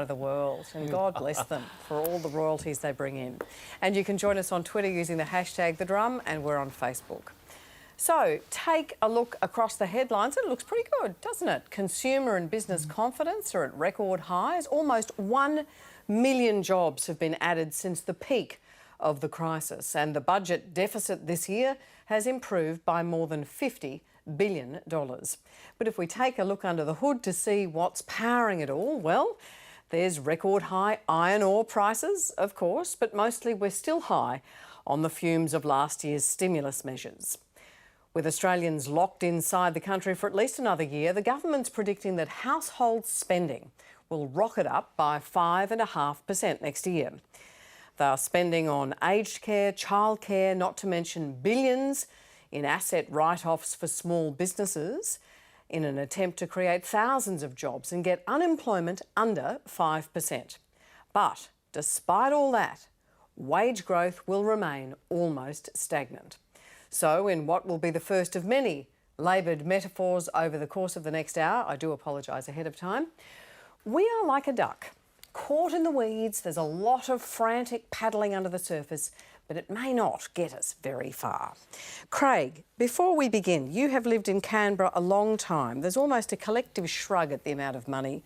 of the world, and God bless them for all the royalties they bring in. And you can join us on Twitter using the hashtag The Drum, and we're on Facebook. So take a look across the headlines. It looks pretty good, doesn't it? Consumer and business confidence are at record highs. Almost 1 million jobs have been added since the peak of the crisis, and the budget deficit this year has improved by more than $50 billion. But if we take a look under the hood to see what's powering it all, well, there's record high iron ore prices, of course, but mostly we're still high on the fumes of last year's stimulus measures. With Australians locked inside the country for at least another year, the government's predicting that household spending will rocket up by 5.5% next year. They're spending on aged care, childcare, not to mention billions in asset write-offs for small businesses, in an attempt to create thousands of jobs and get unemployment under 5%. But despite all that, wage growth will remain almost stagnant. So in what will be the first of many laboured metaphors over the course of the next hour, I do apologise ahead of time, we are like a duck, caught in the weeds. There's a lot of frantic paddling under the surface, but it may not get us very far. Craig, before we begin, you have lived in Canberra a long time. There's almost a collective shrug at the amount of money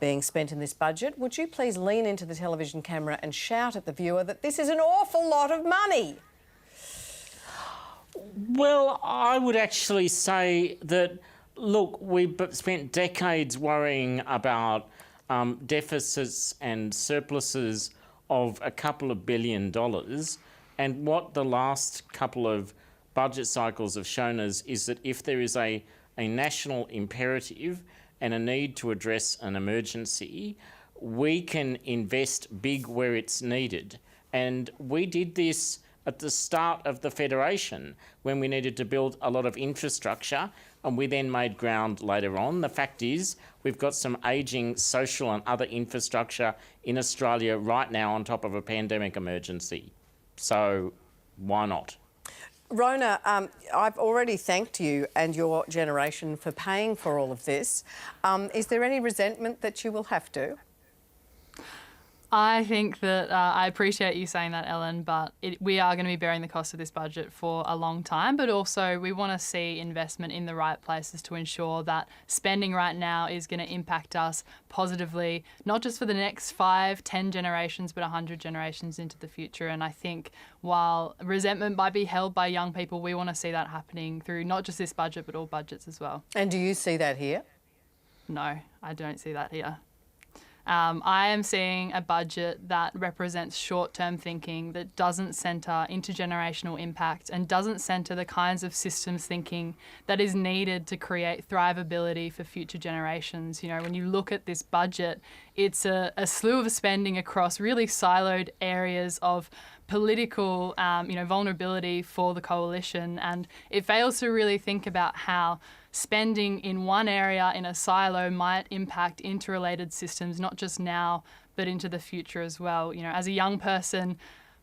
being spent in this budget. Would you please lean into the television camera and shout at the viewer that this is an awful lot of money? Well, I would actually say that, look, we've spent decades worrying about deficits and surpluses of a couple of $1 billion, and what the last couple of budget cycles have shown us is that if there is a national imperative and a need to address an emergency, we can invest big where it's needed. And we did this at the start of the Federation when we needed to build a lot of infrastructure, and we then made ground later on. The fact is, we've got some ageing social and other infrastructure in Australia right now on top of a pandemic emergency. So why not? Rona, I've already thanked you and your generation for paying for all of this. Is there any resentment that you will have to? I think that I appreciate you saying that, Ellen, but we are going to be bearing the cost of this budget for a long time, but also we want to see investment in the right places to ensure that spending right now is going to impact us positively, not just for the next 5, 10 generations, but 100 generations into the future. And I think while resentment might be held by young people, we want to see that happening through not just this budget, but all budgets as well. And do you see that here? No, I don't see that here. I am seeing a budget that represents short-term thinking, that doesn't centre intergenerational impact and doesn't centre the kinds of systems thinking that is needed to create thrivability for future generations. You know, when you look at this budget, it's a slew of spending across really siloed areas of political vulnerability for the coalition, and it fails to really think about how spending in one area in a silo might impact interrelated systems, not just now, but into the future as well. You know, as a young person,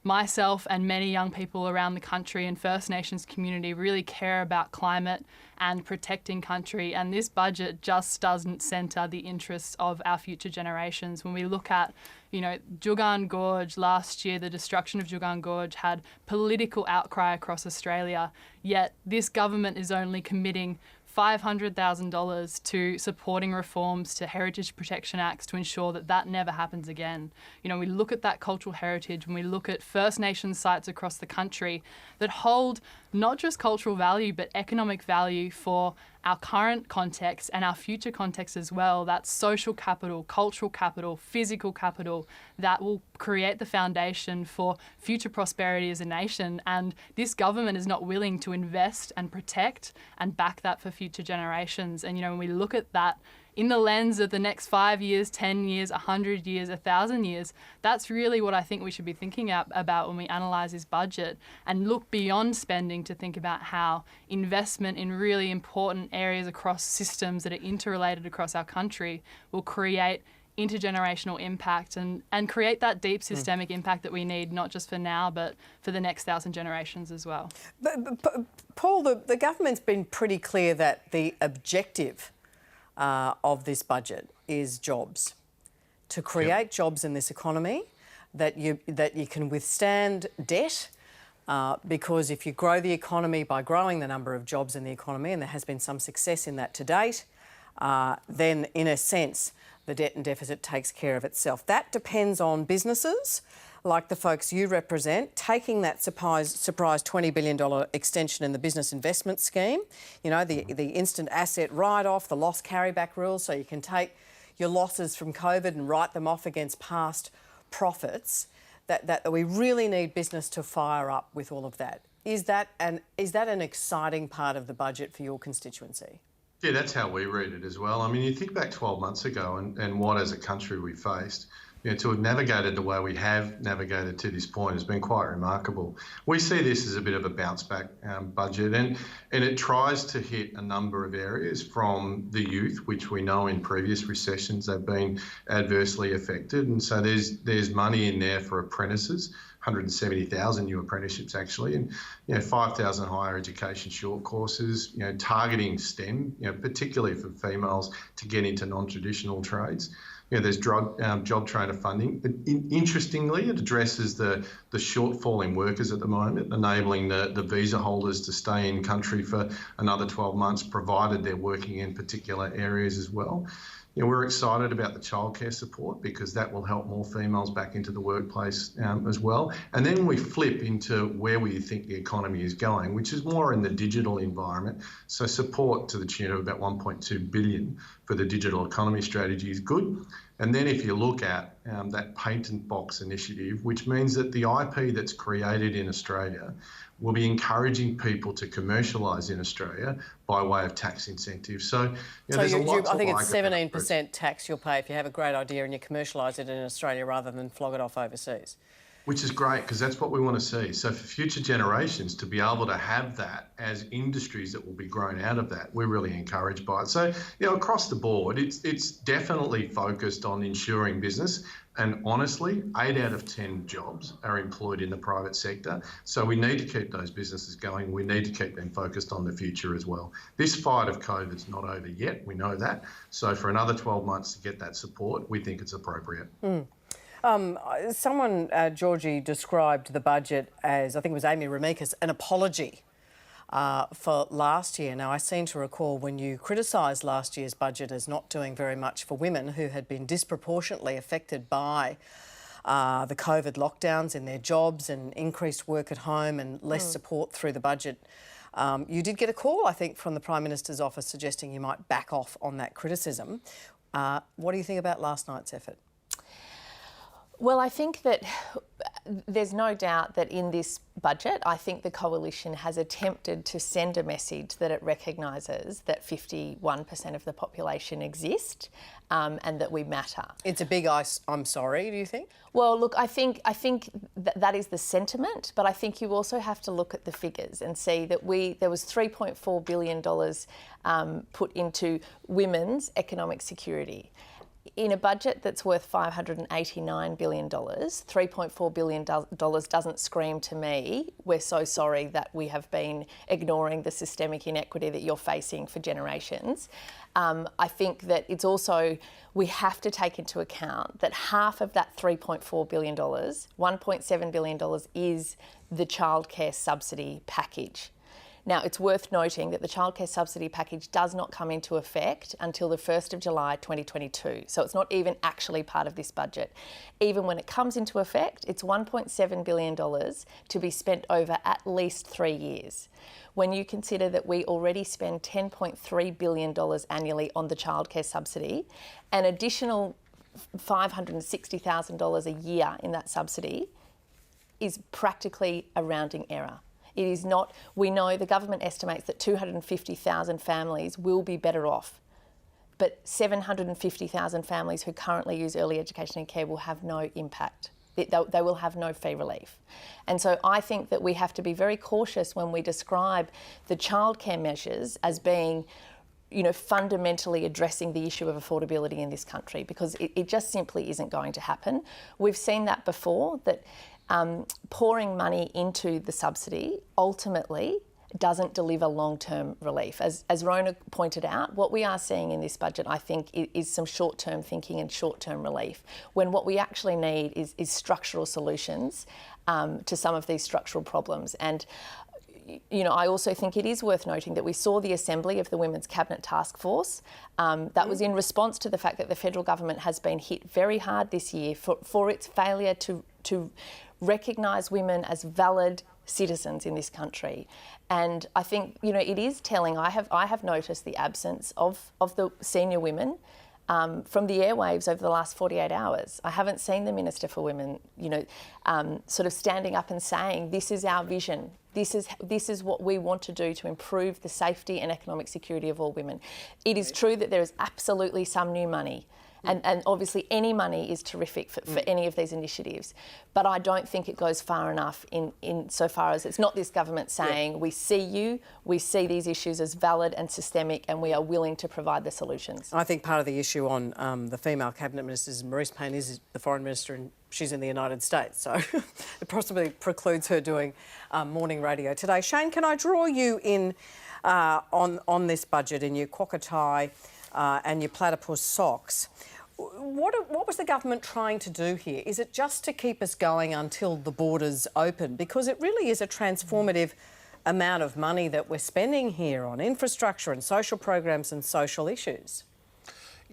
myself and many young people around the country and First Nations community really care about climate and protecting country, and this budget just doesn't centre the interests of our future generations. When we look at, you know, Juukan Gorge last year, the destruction of Juukan Gorge had political outcry across Australia, yet this government is only committing $500,000 to supporting reforms to Heritage Protection Acts to ensure that that never happens again. You know, we look at that cultural heritage, when we look at First Nations sites across the country that hold not just cultural value, but economic value for our current context and our future context as well. That's social capital, cultural capital, physical capital that will create the foundation for future prosperity as a nation. And this government is not willing to invest and protect and back that for future generations. And, you know, when we look at that in the lens of the next 5 years, 10 years, 100 years, 1,000 years, that's really what I think we should be thinking about when we analyse this budget, and look beyond spending to think about how investment in really important areas across systems that are interrelated across our country will create intergenerational impact and create that deep systemic impact that we need, not just for now, but for the next 1,000 generations as well. But Paul, the government's been pretty clear that the objective of this budget is jobs. to create jobs in this economy, that you can withstand debt, because if you grow the economy by growing the number of jobs in the economy, and there has been some success in that to date, then in a sense the debt and deficit takes care of itself. That depends on businesses like the folks you represent taking that surprise $20 billion extension in the business investment scheme, you know, the instant asset write-off, the loss carryback rules, so you can take your losses from COVID and write them off against past profits, that we really need business to fire up with all of that. Is that an exciting part of the budget for your constituency? Yeah, that's how we read it as well. I mean, you think back 12 months ago and what as a country we faced, you know, to have navigated the way we have navigated to this point has been quite remarkable. We see this as a bit of a bounce back budget, and it tries to hit a number of areas from the youth, which we know in previous recessions they've been adversely affected. And so there's money in there for apprentices, 170,000 new apprenticeships actually, and 5,000 higher education short courses, targeting STEM, particularly for females to get into non-traditional trades. There's job trainer funding. Interestingly, it addresses the shortfall in workers at the moment, enabling the visa holders to stay in country for another 12 months, provided they're working in particular areas as well. We're excited about the childcare support because that will help more females back into the workplace as well. And then we flip into where we think the economy is going, which is more in the digital environment. So support to the tune of about $1.2 billion for the digital economy strategy is good. And then if you look at that patent box initiative, which means that the IP that's created in Australia will be encouraging people to commercialise in Australia by way of tax incentives. So, there's a lot to I think like it's 17% tax you'll pay if you have a great idea and you commercialise it in Australia rather than flog it off overseas. Which is great, because that's what we want to see. So for future generations to be able to have that as industries that will be grown out of that, we're really encouraged by it. So, across the board, it's definitely focused on ensuring business. And honestly, 8 out of 10 jobs are employed in the private sector. So we need to keep those businesses going. We need to keep them focused on the future as well. This fight of COVID's not over yet. We know that. So for another 12 months to get that support, we think it's appropriate. Someone, Georgie, described the budget as, I think it was Amy Ramikis, an apology for last year. Now, I seem to recall when you criticised last year's budget as not doing very much for women who had been disproportionately affected by the COVID lockdowns in their jobs and increased work at home and less support through the budget. You did get a call, I think, from the Prime Minister's office suggesting you might back off on that criticism. What do you think about last night's effort? Well, I think that there's no doubt that in this budget, I think the Coalition has attempted to send a message that it recognises that 51% of the population exist and that we matter. It's a big I'm sorry, do you think? Well, look, I think that is the sentiment, but I think you also have to look at the figures and see that there was $3.4 billion put into women's economic security. In a budget that's worth $589 billion, $3.4 billion doesn't scream to me, we're so sorry that we have been ignoring the systemic inequity that you're facing for generations. I think that it's also, we have to take into account that half of that $3.4 billion, $1.7 billion is the childcare subsidy package. Now, it's worth noting that the childcare subsidy package does not come into effect until the 1st of July 2022. So it's not even actually part of this budget. Even when it comes into effect, it's $1.7 billion to be spent over at least 3 years. When you consider that we already spend $10.3 billion annually on the childcare subsidy, an additional $560,000 a year in that subsidy is practically a rounding error. It is not, we know the government estimates that 250,000 families will be better off, but 750,000 families who currently use early education and care will have no impact. They will have no fee relief. And so I think that we have to be very cautious when we describe the childcare measures as being, fundamentally addressing the issue of affordability in this country, because it just simply isn't going to happen. We've seen that before, that pouring money into the subsidy ultimately doesn't deliver long-term relief. As Rona pointed out, what we are seeing in this budget, I think, is some short-term thinking and short-term relief, when what we actually need is structural solutions to some of these structural problems. And you know, I also think it is worth noting that we saw the assembly of the Women's Cabinet Task Force. That was in response to the fact that the federal government has been hit very hard this year for its failure to recognise women as valid citizens in this country. And I think, you know, it is telling. I have noticed the absence of the senior women from the airwaves over the last 48 hours. I haven't seen the Minister for Women, you know, sort of standing up and saying, this is our vision. This is what we want to do to improve the safety and economic security of all women. It is true that there is absolutely some new money. And obviously any money is terrific for any of these initiatives. But I don't think it goes far enough in so far as it's not this government saying, we see you, we see these issues as valid and systemic, and we are willing to provide the solutions. I think part of the issue on the female cabinet ministers, Marise Payne is the foreign minister and she's in the United States, so it possibly precludes her doing morning radio today. Shane, can I draw you in on this budget in your quokka tie and your platypus socks? What was the government trying to do here? Is it just to keep us going until the borders open? Because it really is a transformative amount of money that we're spending here on infrastructure and social programs and social issues.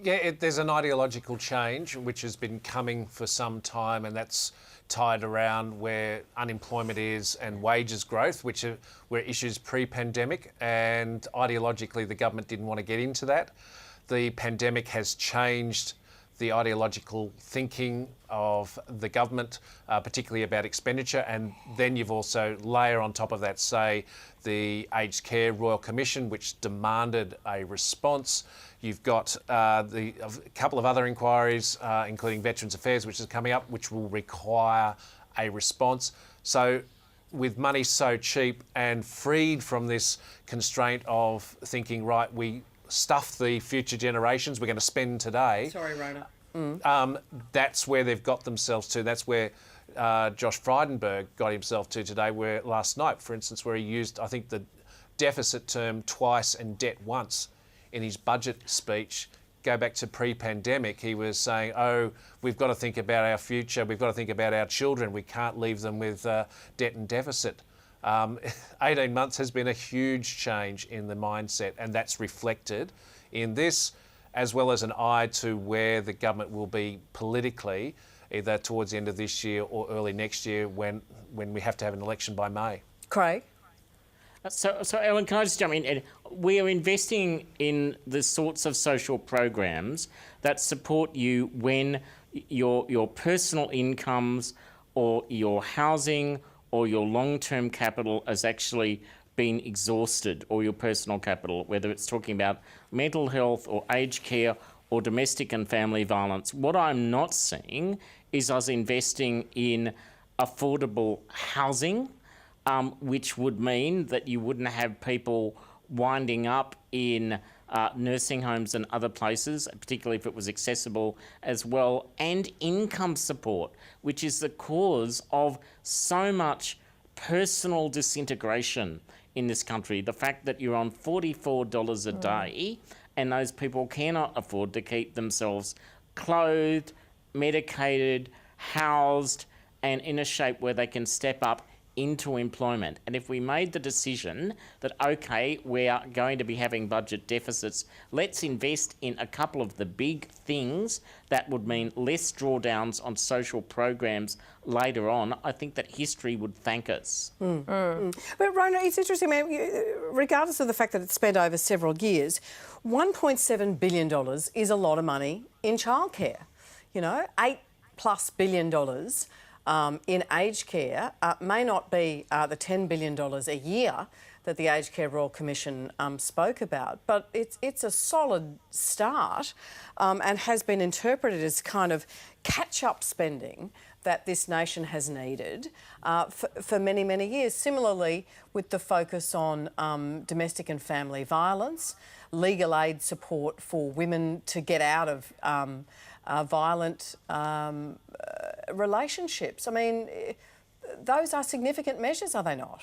Yeah, there's an ideological change which has been coming for some time, and that's tied around where unemployment is and wages growth, which were issues pre-pandemic, and ideologically the government didn't want to get into that. The pandemic has changed the ideological thinking of the government, particularly about expenditure, and then you've also layer on top of that, say, the Aged Care Royal Commission, which demanded a response. You've got a couple of other inquiries, including Veterans Affairs, which is coming up, which will require a response. So with money so cheap and freed from this constraint of thinking, right, we stuff the future generations, we're going to spend today. Sorry, Rona. That's where they've got themselves to. That's where Josh Frydenberg got himself to today, where last night, for instance, where he used, I think, the deficit term twice and debt once in his budget speech. Go back to pre-pandemic, he was saying, oh, we've got to think about our future, we've got to think about our children, we can't leave them with debt and deficit. 18 months has been a huge change in the mindset, and that's reflected in this, as well as an eye to where the government will be politically, either towards the end of this year or early next year when we have to have an election by May. Craig? So Ellen, can I just jump in? We are investing in the sorts of social programs that support you when your personal incomes or your housing or your long-term capital has actually been exhausted, or your personal capital, whether it's talking about mental health or aged care or domestic and family violence. What I'm not seeing is us investing in affordable housing, which would mean that you wouldn't have people winding up in nursing homes and other places, particularly if it was accessible as well, and income support, which is the cause of so much personal disintegration in this country. The fact that you're on $44 a day and those people cannot afford to keep themselves clothed, medicated, housed, and in a shape where they can step up into employment. And if we made the decision that, okay, we are going to be having budget deficits, let's invest in a couple of the big things that would mean less drawdowns on social programs later on, I think that history would thank us. But Rona, it's interesting, man, regardless of the fact that it's spent over several years, $1.7 billion is a lot of money in childcare. You know, $8+ billion in aged care may not be the $10 billion a year that the Aged Care Royal Commission spoke about, but it's a solid start and has been interpreted as kind of catch-up spending that this nation has needed for many, many years. Similarly, with the focus on domestic and family violence, legal aid support for women to get out of violent relationships. I mean, those are significant measures, are they not?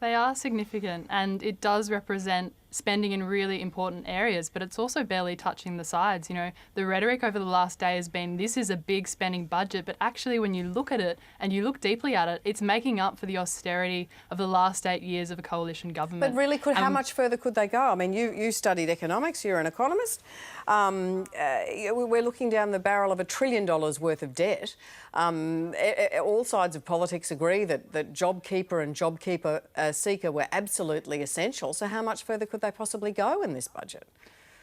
They are significant, and it does represent spending in really important areas, but it's also barely touching the sides. You know, the rhetoric over the last day has been this is a big spending budget, but actually when you look at it and you look deeply at it, it's making up for the austerity of the last 8 years of a coalition government. But really, how much further could they go? I mean, you studied economics, you're an economist. We're looking down the barrel of $1 trillion worth of debt. All sides of politics agree that JobKeeper and JobKeeper Seeker were absolutely essential. So how much further could they possibly go in this budget?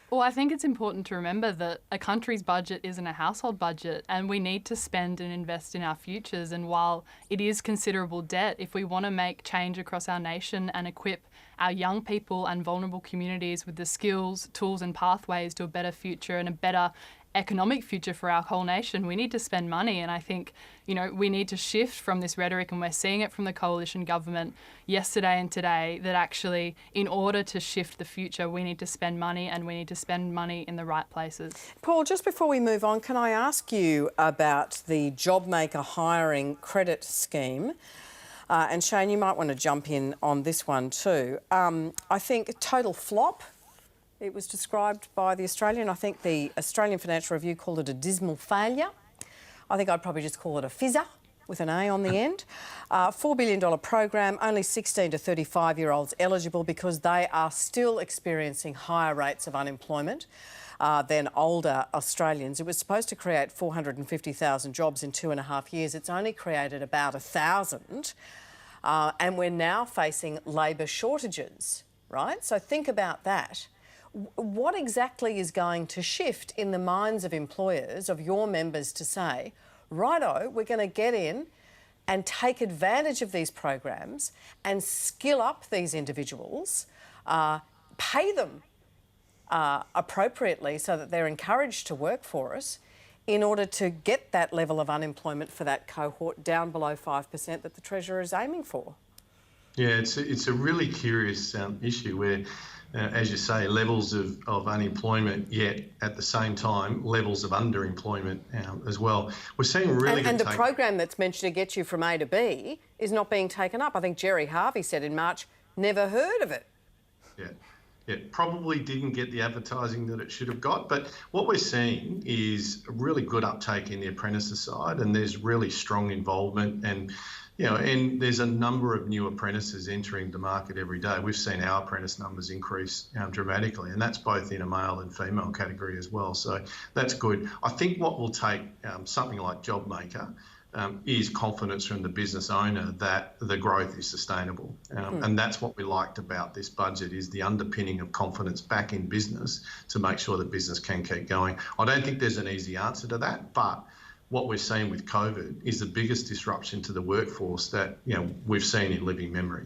Well, I think it's important to remember that a country's budget isn't a household budget, and we need to spend and invest in our futures. And while it is considerable debt, if we want to make change across our nation and equip our young people and vulnerable communities with the skills, tools and pathways to a better future and a better economic future for our whole nation, we need to spend money. And I think, you know, we need to shift from this rhetoric, and we're seeing it from the coalition government yesterday and today, that actually in order to shift the future, we need to spend money, and we need to spend money in the right places. Paul, just before we move on, can I ask you about the JobMaker hiring credit scheme? And Shane, you might want to jump in on this one too. I think total flop. It was described by The Australian. I think the Australian Financial Review called it a dismal failure. I think I'd probably just call it a fizzer with an A on the end. $4 billion program, only 16 to 35-year-olds eligible because they are still experiencing higher rates of unemployment than older Australians. It was supposed to create 450,000 jobs in 2.5 years. It's only created about 1,000. And we're now facing labour shortages, right? So think about that. What exactly is going to shift in the minds of employers, of your members, to say, righto, we're going to get in and take advantage of these programs and skill up these individuals, pay them appropriately so that they're encouraged to work for us in order to get that level of unemployment for that cohort down below 5% that the Treasurer is aiming for? Yeah, it's a really curious issue where, as you say, levels of unemployment, yet at the same time, levels of underemployment as well. We're seeing really And the program that's meant to get you from A to B is not being taken up. I think Jerry Harvey said in March, never heard of it. Yeah. It probably didn't get the advertising that it should have got, but what we're seeing is a really good uptake in the apprentices side, and there's really strong involvement, and and there's a number of new apprentices entering the market every day. We've seen our apprentice numbers increase dramatically, and that's both in a male and female category as well. So that's good. I think what will take something like JobMaker is confidence from the business owner that the growth is sustainable. And that's what we liked about this budget, is the underpinning of confidence back in business to make sure that business can keep going. I don't think there's an easy answer to that, but what we're seeing with COVID is the biggest disruption to the workforce that we've seen in living memory.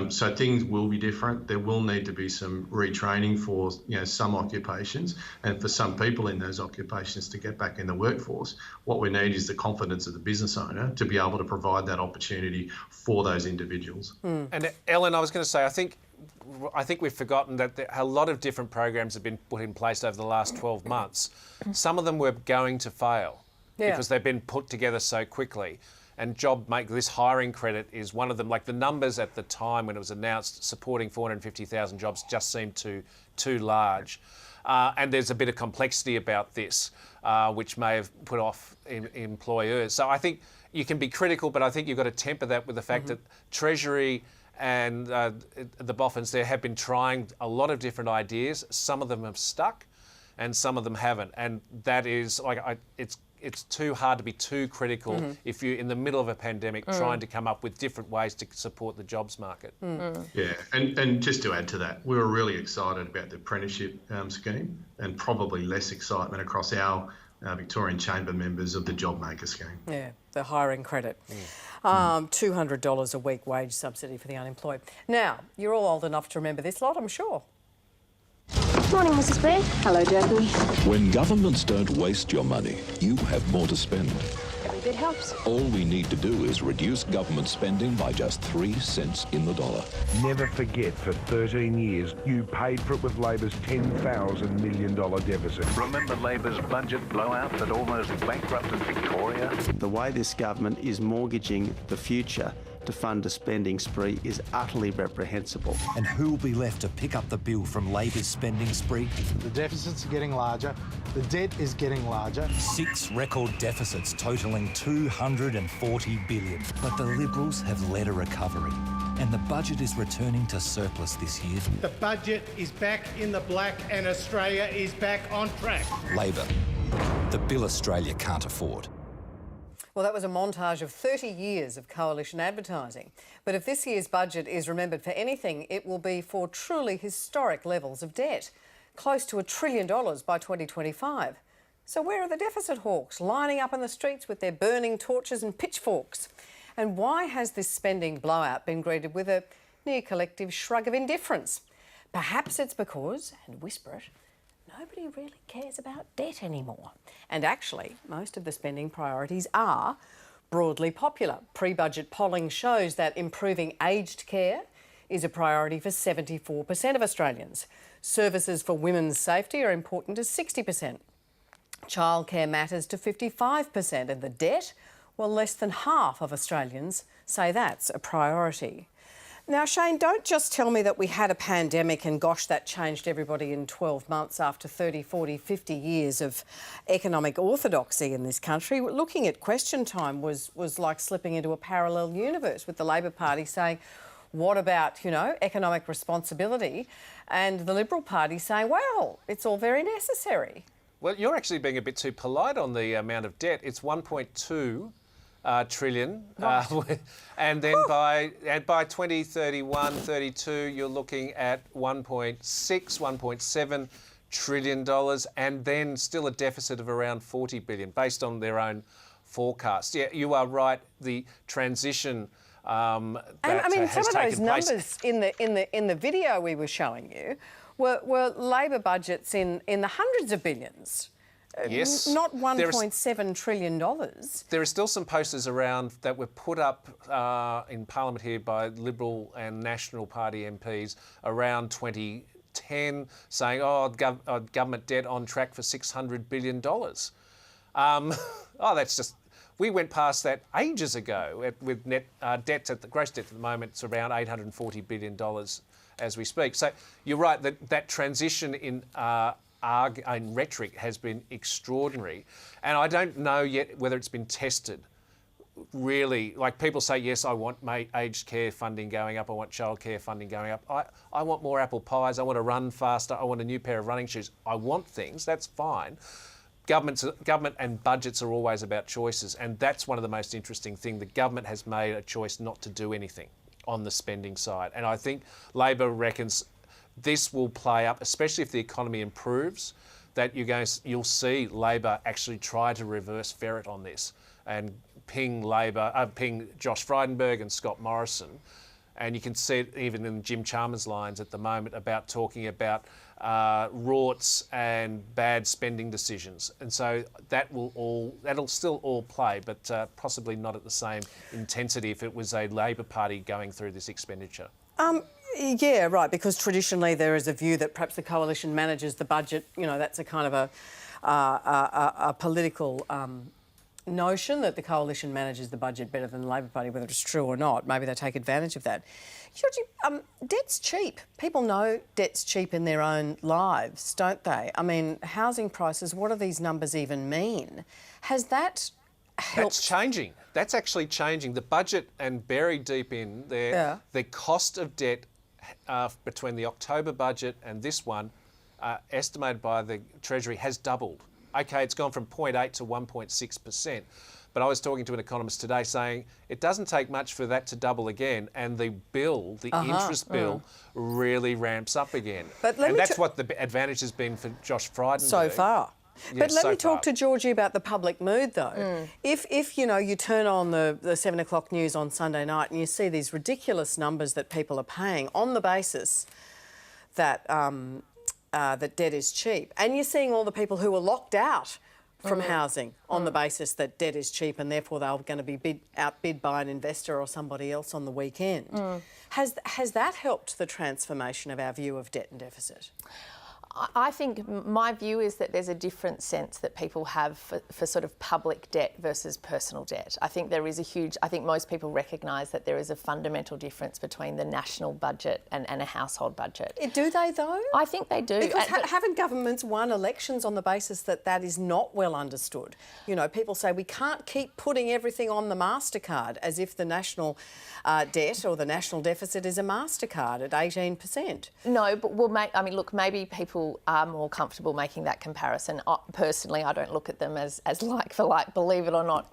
So things will be different. There will need to be some retraining for some occupations, and for some people in those occupations to get back in the workforce. What we need is the confidence of the business owner to be able to provide that opportunity for those individuals. And Ellen, I was going to say, I think we've forgotten that a lot of different programs have been put in place over the last 12 months. Some of them were going to fail because they've been put together so quickly. And JobMaker, this hiring credit is one of them. Like the numbers at the time when it was announced, supporting 450,000 jobs just seemed too large. And there's a bit of complexity about this, which may have put off employers. So I think you can be critical, but I think you've got to temper that with the fact that Treasury and the Boffins there have been trying a lot of different ideas. Some of them have stuck and some of them haven't. And that is, it's too hard to be too critical if you're in the middle of a pandemic trying to come up with different ways to support the jobs market. Yeah, and just to add to that, we were really excited about the apprenticeship scheme, and probably less excitement across our Victorian Chamber members of the JobMaker scheme. Yeah, the hiring credit. $200 a week wage subsidy for the unemployed. Now, you're all old enough to remember this lot, I'm sure. Morning, Mrs. Blair. Hello, Jackie. When governments don't waste your money, you have more to spend. Every bit helps. All we need to do is reduce government spending by just 3 cents in the dollar. Never forget, for 13 years, you paid for it with Labor's $10,000 million deficit. Remember Labor's budget blowout that almost bankrupted Victoria? The way this government is mortgaging the future to fund a spending spree is utterly reprehensible. And who will be left to pick up the bill from Labor's spending spree? The deficits are getting larger, the debt is getting larger. 6 record deficits totalling $240 billion. But the Liberals have led a recovery, and the budget is returning to surplus this year. The budget is back in the black and Australia is back on track. Labor, the bill Australia can't afford. Well, that was a montage of 30 years of coalition advertising. But if this year's budget is remembered for anything, it will be for truly historic levels of debt, close to $1 trillion by 2025. So where are the deficit hawks lining up in the streets with their burning torches and pitchforks? And why has this spending blowout been greeted with a near collective shrug of indifference? Perhaps it's because, and whisper it, nobody really cares about debt anymore. And actually, most of the spending priorities are broadly popular. Pre-budget polling shows that improving aged care is a priority for 74% of Australians. Services for women's safety are important to 60%. Childcare matters to 55%, and the debt, well, less than half of Australians say that's a priority. Now, Shane, don't just tell me that we had a pandemic and, gosh, that changed everybody in 12 months after 30, 40, 50 years of economic orthodoxy in this country. Looking at Question Time was like slipping into a parallel universe with the Labor Party saying, what about, economic responsibility? And the Liberal Party saying, well, it's all very necessary. Well, you're actually being a bit too polite on the amount of debt. It's 1.2 trillion, and then by 2031-32, you're looking at 1.7 trillion dollars, and then still a deficit of around 40 billion, based on their own forecast. Yeah, you are right. The transition and I mean, some of those numbers in the video we were showing you were Labor budgets in the hundreds of billions. Yes. Not $1.7 trillion. There are still some posters around that were put up in Parliament here by Liberal and National Party MPs around 2010 saying, government debt on track for $600 billion. That's just... We went past that ages ago with net debts at the gross debt at the moment. It's around $840 billion as we speak. So you're right that transition in rhetoric has been extraordinary, and I don't know yet whether it's been tested. Really, like people say, yes, I want aged care funding going up, I want childcare funding going up, I want more apple pies, I want to run faster, I want a new pair of running shoes. I want things, that's fine. Government and budgets are always about choices, and that's one of the most interesting things. The government has made a choice not to do anything on the spending side, and I think Labor reckons this will play up, especially if the economy improves, that you'll see Labor actually try to reverse ferret on this and ping Josh Frydenberg and Scott Morrison. And you can see it even in Jim Chalmers' lines at the moment about talking about rorts and bad spending decisions. And so that'll still all play, but possibly not at the same intensity if it was a Labor Party going through this expenditure. Yeah, right, because traditionally there is a view that perhaps the coalition manages the budget. That's a kind of a political notion that the coalition manages the budget better than the Labor Party, whether it's true or not. Maybe they take advantage of that. Georgie, debt's cheap. People know debt's cheap in their own lives, don't they? I mean, housing prices, what do these numbers even mean? Has that helped? That's changing. That's actually changing. The budget, and buried deep in there, the cost of debt between the October budget and this one, estimated by the Treasury, has doubled. Okay, it's gone from 0.8 to 1.6%. But I was talking to an economist today saying it doesn't take much for that to double again, and the bill, the interest bill, really ramps up again. And that's what the advantage has been for Josh Frydenberg. So far. But let me talk to Georgie about the public mood, though. If you turn on the 7 o'clock news on Sunday night and you see these ridiculous numbers that people are paying on the basis that that debt is cheap, and you're seeing all the people who are locked out from housing on the basis that debt is cheap and therefore they're going to be outbid by an investor or somebody else on the weekend. Has that helped the transformation of our view of debt and deficit? I think my view is that there's a different sense that people have for sort of public debt versus personal debt. I think there is I think most people recognise that there is a fundamental difference between the national budget and a household budget. Do they though? I think they do. Because haven't governments won elections on the basis that that is not well understood? You know, people say we can't keep putting everything on the MasterCard as if the national debt or the national deficit is a MasterCard at 18%. No, but look, maybe people are more comfortable making that comparison. Personally, I don't look at them as like for like, believe it or not.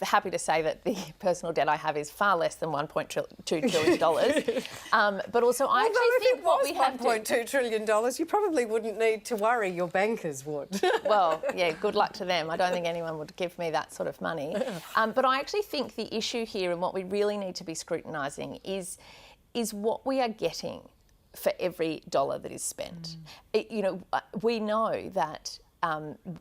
Happy to say that the personal debt I have is far less than $1.2 trillion. But also, I actually think what we have $1.2 trillion, you probably wouldn't need to worry, your bankers would. Well, yeah, good luck to them. I don't think anyone would give me that sort of money. But I actually think the issue here and what we really need to be scrutinising is what we are getting for every dollar that is spent. We know that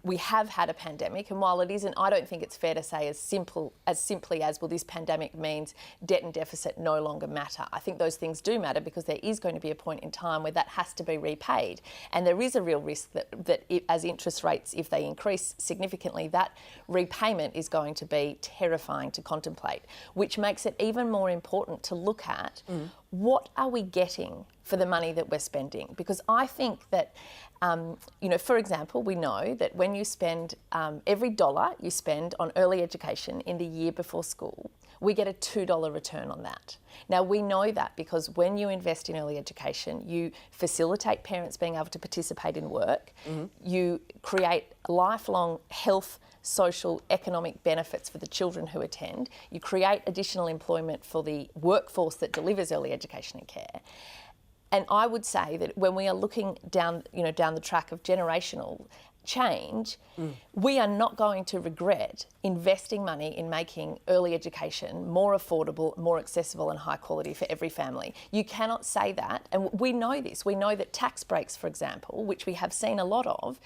we have had a pandemic, and while it isn't, I don't think it's fair to say as simply as, well, this pandemic means debt and deficit no longer matter. I think those things do matter because there is going to be a point in time where that has to be repaid, and there is a real risk that as interest rates, if they increase significantly, that repayment is going to be terrifying to contemplate, which makes it even more important to look at what are we getting for the money that we're spending? Because I think that, for example, we know that when you spend every dollar you spend on early education in the year before school, we get a $2 return on that. Now, we know that because when you invest in early education, you facilitate parents being able to participate in work, you create lifelong health, social, economic benefits for the children who attend, you create additional employment for the workforce that delivers early education and care. And I would say that when we are looking down the track of generational change, we are not going to regret investing money in making early education more affordable, more accessible and high quality for every family. You cannot say that, and we know this. We know that tax breaks, for example, which we have seen a lot of,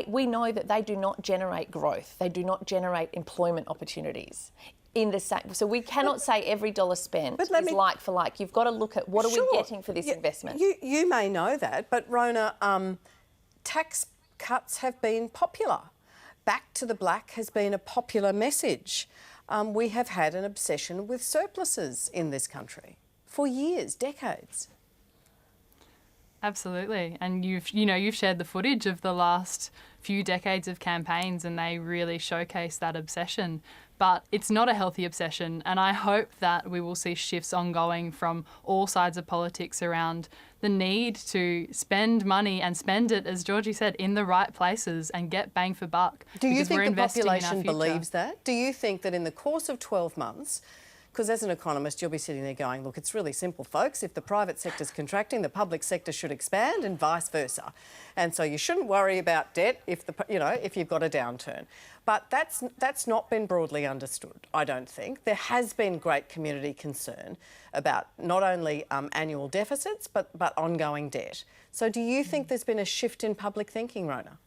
we know that they do not generate growth. They do not generate employment opportunities. So we cannot say every dollar spent is like for like. You've got to look at what are we getting for this investment. You may know that, but Rona, tax cuts have been popular. Back to the black has been a popular message. We have had an obsession with surpluses in this country for years, decades. Absolutely, and you've shared the footage of the last few decades of campaigns, and they really showcase that obsession. But it's not a healthy obsession, and I hope that we will see shifts ongoing from all sides of politics around the need to spend money and spend it, as Georgie said, in the right places and get bang for buck. Do you think the population believes that? Do you think that in the course of 12 months, because as an economist, you'll be sitting there going, look, it's really simple, folks. If the private sector's contracting, the public sector should expand and vice versa. And so you shouldn't worry about debt if you've got a downturn. But that's not been broadly understood, I don't think. There has been great community concern about not only annual deficits, but ongoing debt. So do you think there's been a shift in public thinking, Rona?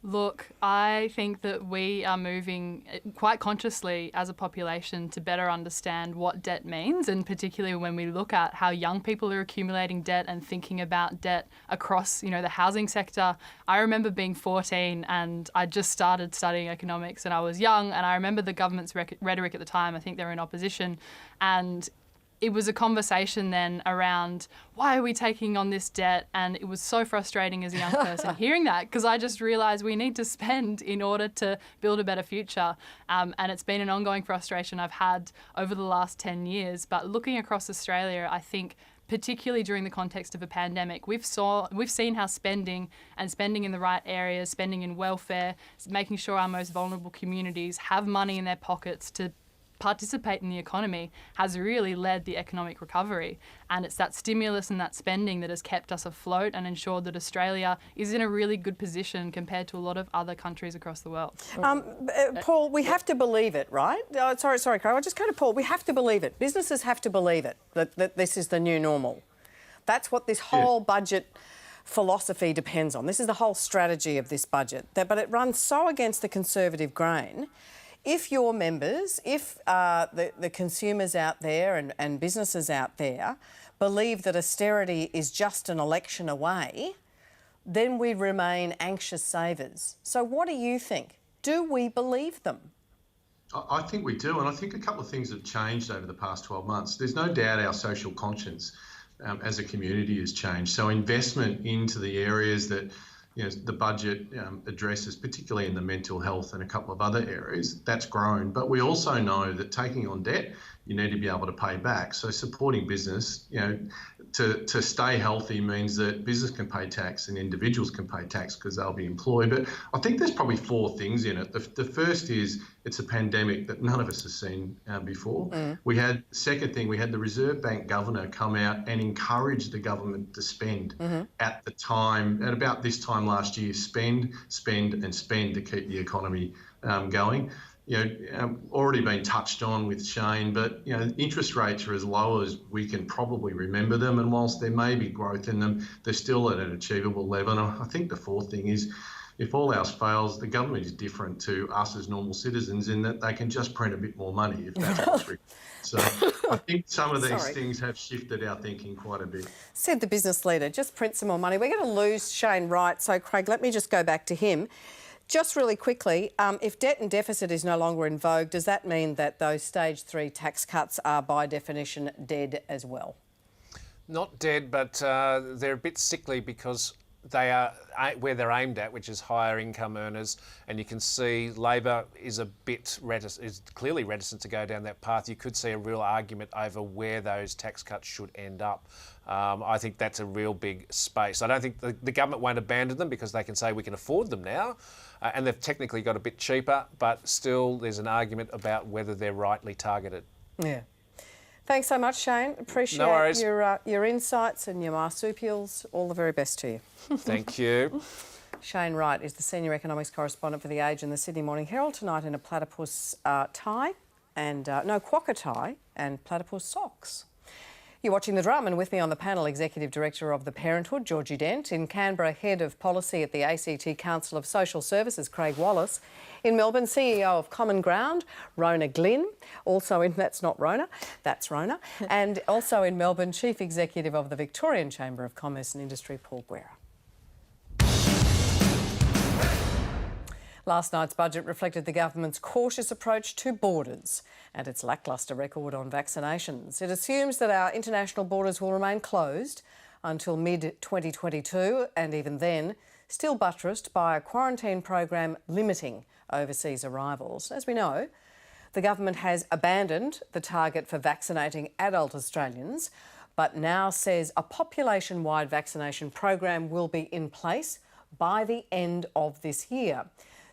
Look, I think that we are moving quite consciously as a population to better understand what debt means, and particularly when we look at how young people are accumulating debt and thinking about debt across, the housing sector. I remember being 14 and I just started studying economics and I was young, and I remember the government's rhetoric at the time. I think they were in opposition, and it was a conversation then around why are we taking on this debt, and it was so frustrating as a young person hearing that, because I just realised we need to spend in order to build a better future, and it's been an ongoing frustration I've had over the last 10 years. But looking across Australia, I think particularly during the context of a pandemic, we've seen how spending in the right areas, spending in welfare, making sure our most vulnerable communities have money in their pockets to participate in the economy has really led the economic recovery. And it's that stimulus and that spending that has kept us afloat and ensured that Australia is in a really good position compared to a lot of other countries across the world. Paul, we have to believe it, right? Oh, sorry, Carol. I'll just go to Paul. We have to believe it. Businesses have to believe it, that this is the new normal. That's what this whole budget philosophy depends on. This is the whole strategy of this budget. But it runs so against the Conservative grain. If your members, if the consumers out there and businesses out there believe that austerity is just an election away, then we remain anxious savers. So what do you think? Do we believe them? I think we do, and I think a couple of things have changed over the past 12 months. There's no doubt our social conscience as a community has changed. So investment into the areas that the budget addresses, particularly in the mental health and a couple of other areas, that's grown. But we also know that taking on debt, you need to be able to pay back. So supporting business, to stay healthy means that business can pay tax and individuals can pay tax because they'll be employed. But I think there's probably four things in it. The first is it's a pandemic that none of us have seen before. Second thing, we had the Reserve Bank governor come out and encourage the government to spend at about this time last year, spend to keep the economy going. Already been touched on with Shane, but interest rates are as low as we can probably remember them, and whilst there may be growth in them, they're still at an achievable level. And I think the fourth thing is, if all else fails, the government is different to us as normal citizens in that they can just print a bit more money if that's what's required. So I think some of these things have shifted our thinking quite a bit. Said the business leader, just print some more money. We're going to lose Shane Wright, so Craig, let me just go back to him. Just really quickly, if debt and deficit is no longer in vogue, does that mean that those stage 3 tax cuts are by definition dead as well? Not dead, but they're a bit sickly because they are where they're aimed at, which is higher income earners, and you can see Labor is clearly reticent to go down that path. You could see a real argument over where those tax cuts should end up. I think that's a real big space. I don't think the government won't abandon them because they can say we can afford them now, and they've technically got a bit cheaper, but still there's an argument about whether they're rightly targeted. Yeah. Thanks so much, Shane. Appreciate your insights and your marsupials. All the very best to you. Thank you. Shane Wright is the senior economics correspondent for The Age and the Sydney Morning Herald tonight in a platypus tie and quokka tie and platypus socks. You're watching The Drum, and with me on the panel, Executive Director of the Parenthood, Georgie Dent. In Canberra, Head of Policy at the ACT Council of Social Services, Craig Wallace. In Melbourne, CEO of Common Ground, Rona Glynn. Also in, that's not Rona, that's Rona. And also in Melbourne, Chief Executive of the Victorian Chamber of Commerce and Industry, Paul Guerra. Last night's budget reflected the government's cautious approach to borders and its lacklustre record on vaccinations. It assumes that our international borders will remain closed until mid-2022, and even then, still buttressed by a quarantine program limiting overseas arrivals. As we know, the government has abandoned the target for vaccinating adult Australians, but now says a population-wide vaccination program will be in place by the end of this year.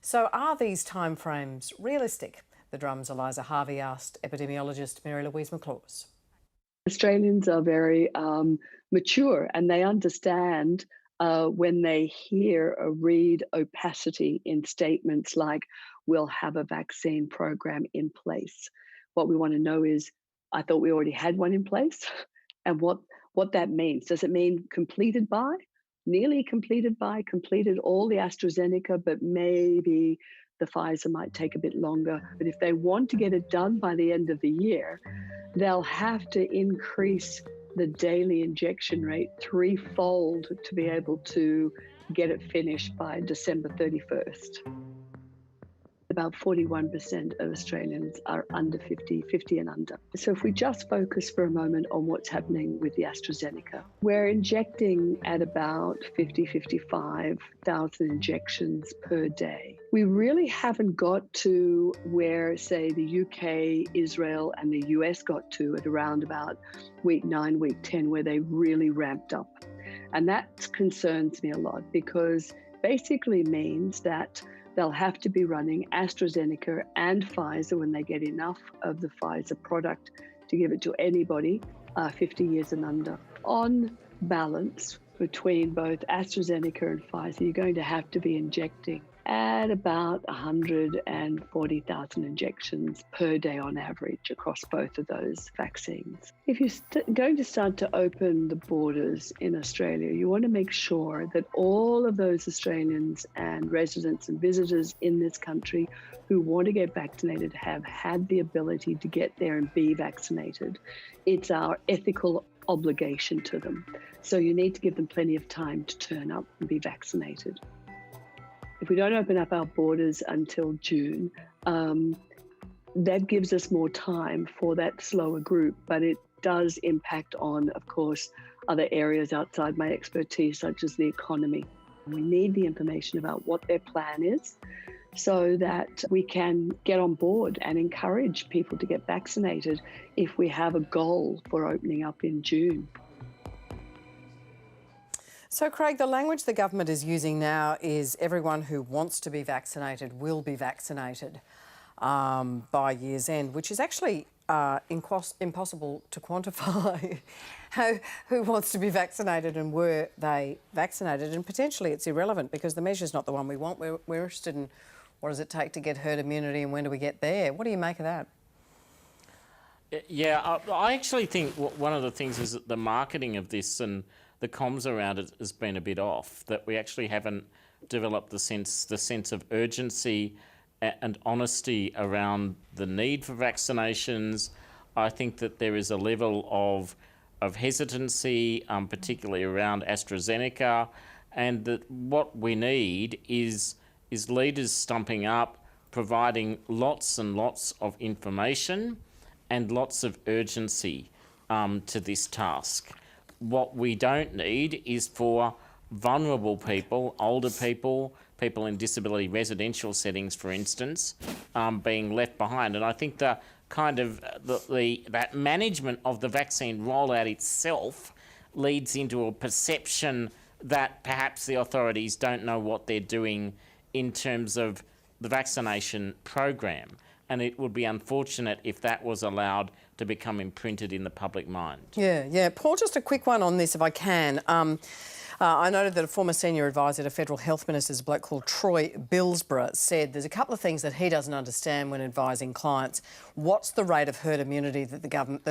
So are these timeframes realistic? The Drum's Eliza Harvey asked epidemiologist Mary Louise McLaws. Australians are very mature, and they understand when they hear or read opacity in statements like, we'll have a vaccine program in place. What we want to know is, I thought we already had one in place, and what that means. Does it mean completed by? Nearly completed by, completed all the AstraZeneca, but maybe the Pfizer might take a bit longer. But if they want to get it done by the end of the year, they'll have to increase the daily injection rate threefold to be able to get it finished by December 31st. About 41% of Australians are under 50 and under. So if we just focus for a moment on what's happening with the AstraZeneca, we're injecting at about 55,000 injections per day. We really haven't got to where, say, the UK, Israel and the US got to at around about week 9, week 10, where they really ramped up. And that concerns me a lot, because basically means that they'll have to be running AstraZeneca and Pfizer when they get enough of the Pfizer product to give it to anybody 50 years and under. On balance, between both AstraZeneca and Pfizer, you're going to have to be injecting at about 140,000 injections per day on average across both of those vaccines. If you're going to start to open the borders in Australia, you want to make sure that all of those Australians and residents and visitors in this country who want to get vaccinated have had the ability to get there and be vaccinated. It's our ethical obligation to them. So you need to give them plenty of time to turn up and be vaccinated. If we don't open up our borders until June, that gives us more time for that slower group, but it does impact on, of course, other areas outside my expertise, such as the economy. We need the information about what their plan is so that we can get on board and encourage people to get vaccinated if we have a goal for opening up in June. So, Craig, the language the government is using now is everyone who wants to be vaccinated will be vaccinated by year's end, which is actually impossible to quantify. Who wants to be vaccinated and were they vaccinated? And potentially it's irrelevant because the measure's not the one we want. We're interested in what does it take to get herd immunity and when do we get there? What do you make of that? Yeah, I actually think one of the things is that the marketing of this and the comms around it has been a bit off, that we actually haven't developed the sense of urgency and honesty around the need for vaccinations. I think that there is a level of hesitancy, particularly around AstraZeneca, and that what we need is leaders stumping up, providing lots and lots of information and lots of urgency to this task. What we don't need is for vulnerable people, older people, people in disability residential settings, for instance, being left behind. And I think that management of the vaccine rollout itself leads into a perception that perhaps the authorities don't know what they're doing in terms of the vaccination program. And it would be unfortunate if that was allowed to become imprinted in the public mind. Yeah. Paul, just a quick one on this, if I can. I noted that a former senior advisor to Federal Health Ministers, a bloke called Troy Billsborough, said there's a couple of things that he doesn't understand when advising clients. What's the rate of herd immunity that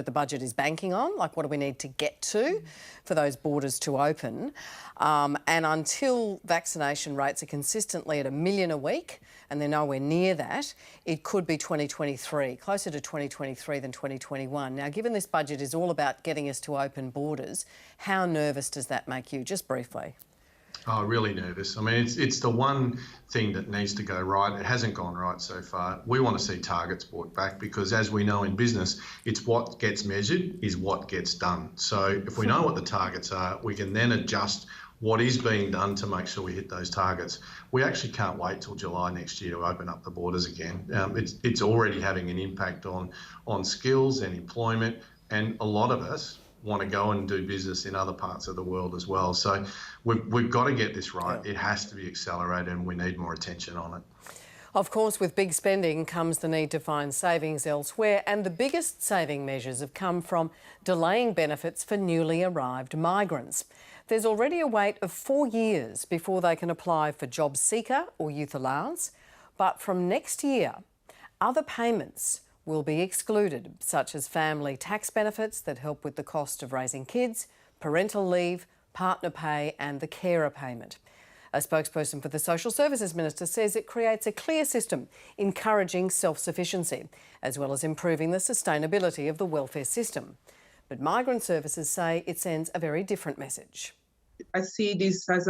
the budget is banking on? Like, what do we need to get to for those borders to open? And until vaccination rates are consistently at 1 million a week, and they're nowhere near that, it could be 2023, closer to 2023 than 2021. Now, given this budget is all about getting us to open borders, how nervous does that make you? Just briefly. Oh, really nervous. I mean, it's the one thing that needs to go right. It hasn't gone right so far. We want to see targets brought back because, as we know in business, it's what gets measured is what gets done. So if we know what the targets are, we can then adjust what is being done to make sure we hit those targets. We actually can't wait till July next year to open up the borders again. It's already having an impact on skills and employment, and a lot of us want to go and do business in other parts of the world as well. So we've got to get this right. Yeah. It has to be accelerated and we need more attention on it. Of course, with big spending comes the need to find savings elsewhere, and the biggest saving measures have come from delaying benefits for newly arrived migrants. There's already a wait of 4 years before they can apply for job seeker or youth allowance, but from next year, other payments will be excluded, such as family tax benefits that help with the cost of raising kids, parental leave, partner pay and the carer payment. A spokesperson for the Social Services Minister says it creates a clear system encouraging self-sufficiency, as well as improving the sustainability of the welfare system. But migrant services say it sends a very different message. I see this as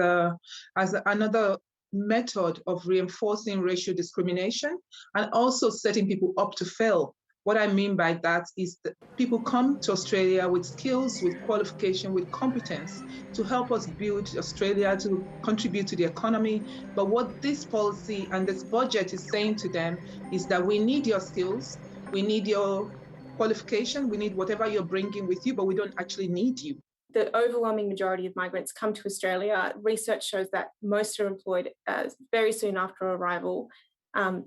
another method of reinforcing racial discrimination and also setting people up to fail. What I mean by that is that people come to Australia with skills, with qualification, with competence to help us build Australia, to contribute to the economy. But what this policy and this budget is saying to them is that we need your skills, we need your qualification, we need whatever you're bringing with you, but we don't actually need you. The overwhelming majority of migrants come to Australia. Research shows that most are employed very soon after arrival.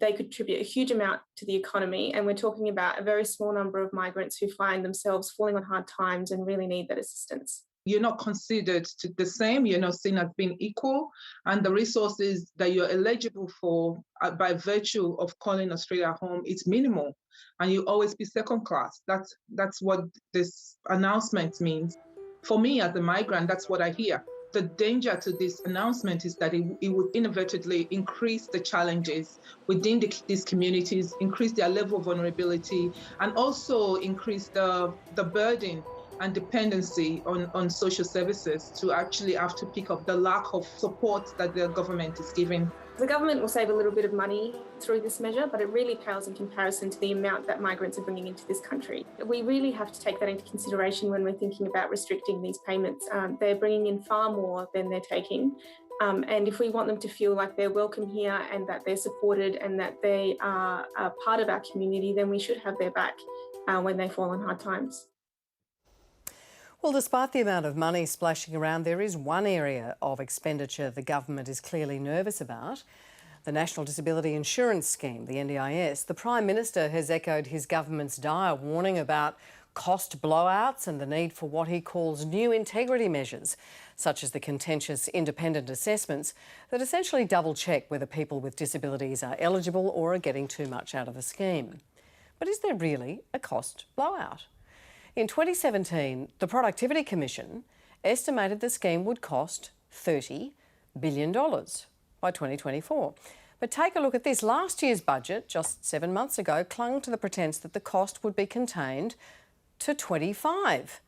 They contribute a huge amount to the economy, and we're talking about a very small number of migrants who find themselves falling on hard times and really need that assistance. You're not considered the same, you're not seen as being equal, and the resources that you're eligible for by virtue of calling Australia home is minimal, and you always be second class. That's what this announcement means. For me as a migrant, that's what I hear. The danger to this announcement is that it would inadvertently increase the challenges within these communities, increase their level of vulnerability, and also increase the burden and dependency on social services to actually have to pick up the lack of support that the government is giving. The government will save a little bit of money through this measure, but it really pales in comparison to the amount that migrants are bringing into this country. We really have to take that into consideration when we're thinking about restricting these payments. They're bringing in far more than they're taking. And if we want them to feel like they're welcome here and that they're supported and that they are a part of our community, then we should have their back when they fall on hard times. Well, despite the amount of money splashing around, there is one area of expenditure the government is clearly nervous about: the National Disability Insurance Scheme, the NDIS. The Prime Minister has echoed his government's dire warning about cost blowouts and the need for what he calls new integrity measures, such as the contentious independent assessments that essentially double-check whether people with disabilities are eligible or are getting too much out of the scheme. But is there really a cost blowout? In 2017, the Productivity Commission estimated the scheme would cost $30 billion by 2024. But take a look at this. Last year's budget, just 7 months ago, clung to the pretence that the cost would be contained to $25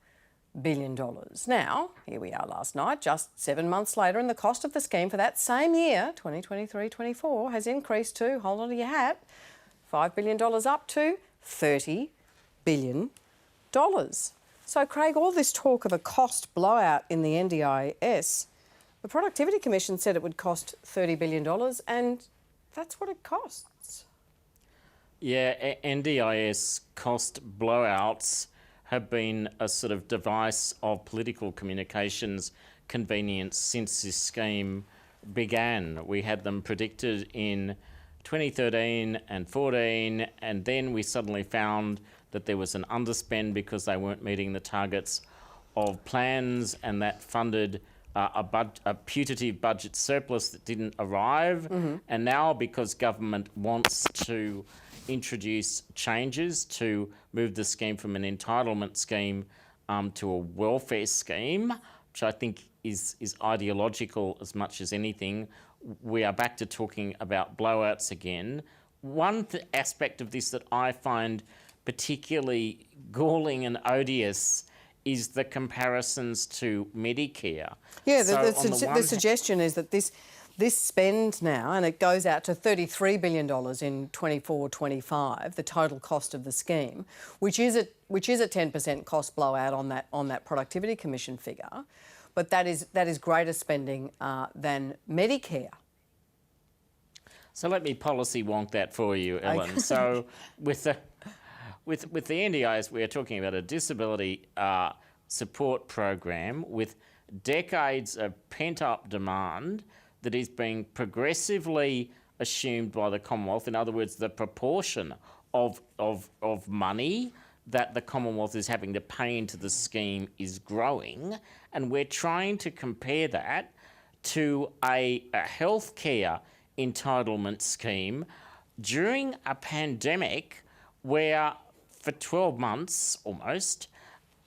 billion. Now, here we are last night, just 7 months later, and the cost of the scheme for that same year, 2023-24, has increased to, hold on to your hat, $5 billion up to $30 billion. So, Craig, all this talk of a cost blowout in the NDIS, the Productivity Commission said it would cost $30 billion, and that's what it costs. Yeah, NDIS cost blowouts have been a sort of device of political communications convenience since this scheme began. We had them predicted in 2013 and 14, and then we suddenly found that there was an underspend because they weren't meeting the targets of plans, and that funded a putative budget surplus that didn't arrive. And now, because government wants to introduce changes to move the scheme from an entitlement scheme to a welfare scheme, which I think is ideological as much as anything, we are back to talking about blowouts again. One aspect of this that I find particularly galling and odious is the comparisons to Medicare. Yeah, the suggestion is that this spend now, and it goes out to $33 billion in 24-25, the total cost of the scheme, which is a 10% cost blowout on that Productivity Commission figure, but that is greater spending than Medicare. So let me policy wonk that for you, Ellen. Okay. So with the NDIS, we are talking about a disability support program with decades of pent-up demand that is being progressively assumed by the Commonwealth. In other words, the proportion of money that the Commonwealth is having to pay into the scheme is growing, and we're trying to compare that to a healthcare entitlement scheme during a pandemic where for 12 months almost